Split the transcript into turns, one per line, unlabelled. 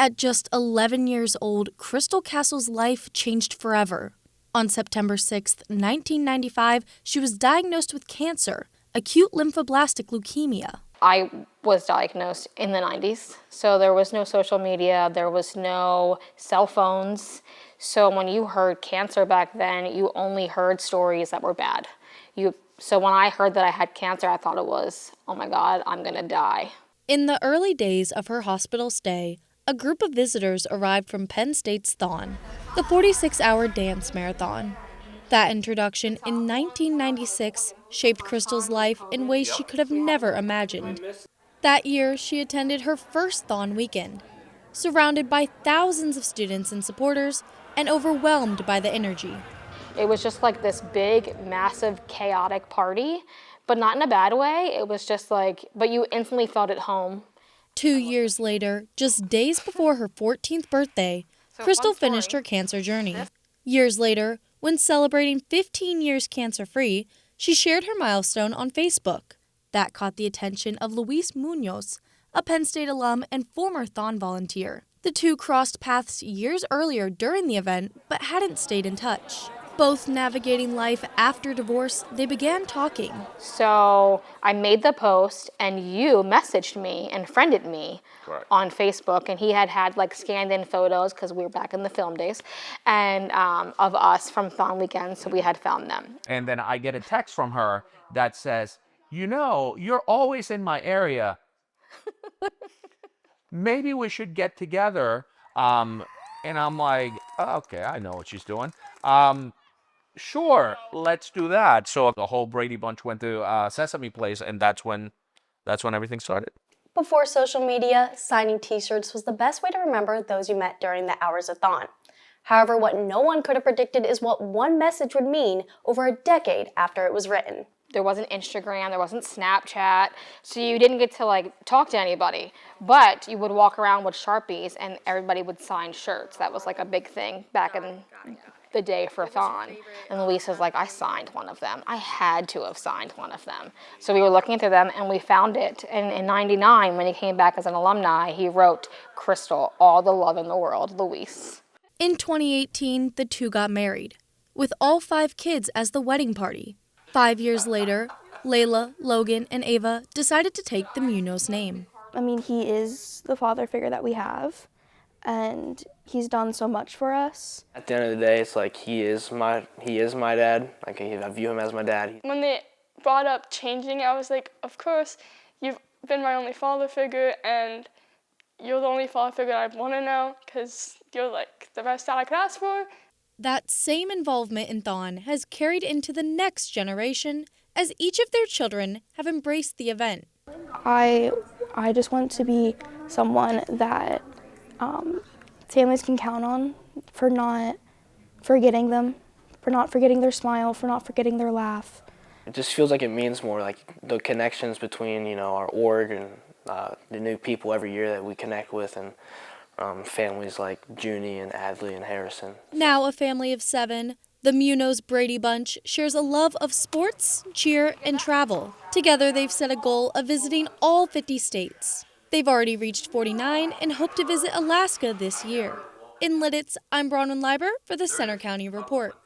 At just 11 years old, Crystal Castle's life changed forever. On September 6, 1995, she was diagnosed with cancer, acute lymphoblastic leukemia.
I was diagnosed in the 90s, so there was no social media, there was no cell phones. So when you heard cancer back then, you only heard stories that were bad. So when I heard that I had cancer, I thought it was, oh my God, I'm gonna die.
In the early days of her hospital stay, a group of visitors arrived from Penn State's THON, the 46-hour dance marathon. That introduction in 1996 shaped Crystal's life in ways she could have never imagined. That year, she attended her first THON weekend, surrounded by thousands of students and supporters and overwhelmed by the energy.
It was just like this big, massive, chaotic party, but not in a bad way. It was just like, but you instantly felt at home.
2 years later, just days before her 14th birthday, Crystal finished her cancer journey. Years later, when celebrating 15 years cancer-free, she shared her milestone on Facebook. That caught the attention of Luis Munoz, a Penn State alum and former THON volunteer. The two crossed paths years earlier during the event, but hadn't stayed in touch. Both navigating life after divorce, they began talking.
So I made the post and you messaged me and friended me.
Correct.
On Facebook, and he had like scanned in photos because we were back in the film days, and of us from THON weekend, so we had found them.
And then I get a text from her that says, you know, you're always in my area. Maybe we should get together. And I'm like, oh, okay, I know what she's doing. Sure, let's do that. So the whole Brady Bunch went to Sesame Place, and that's when everything started.
Before social media, signing t-shirts was the best way to remember those you met during the hours of THON. However, what no one could have predicted is what one message would mean over a decade after it was written.
There wasn't Instagram, there wasn't Snapchat, so you didn't get to like talk to anybody. But you would walk around with Sharpies and everybody would sign shirts. That was like a big thing back in the day for THON. And Luis was like, I signed one of them. I had to have signed one of them. So we were looking through them and we found it. And in '99, when he came back as an alumni, he wrote, Crystal, all the love in the world, Luis.
In 2018, the two got married, with all 5 kids as the wedding party. 5 years later, Layla, Logan, and Ava decided to take the Munoz name.
I mean, he is the father figure that we have, and he's done so much for us.
At the end of the day, it's like he is my dad. Like I view him as my dad.
When they brought up changing it, I was like, of course, you've been my only father figure, and you're the only father figure I want to know, because you're like the best dad I could ask for.
That same involvement in THON has carried into the next generation, as each of their children have embraced the event.
I just want to be someone that families can count on for not forgetting them, for not forgetting their smile, for not forgetting their laugh.
It just feels like it means more, like the connections between, you know, our org and the new people every year that we connect with, and families like Junie and Adley and Harrison.
Now a family of 7, the Munoz Brady Bunch shares a love of sports, cheer, and travel. Together they've set a goal of visiting all 50 states. They've already reached 49 and hope to visit Alaska this year. In Lidditz, I'm Bronwyn Leiber for the Center County Report.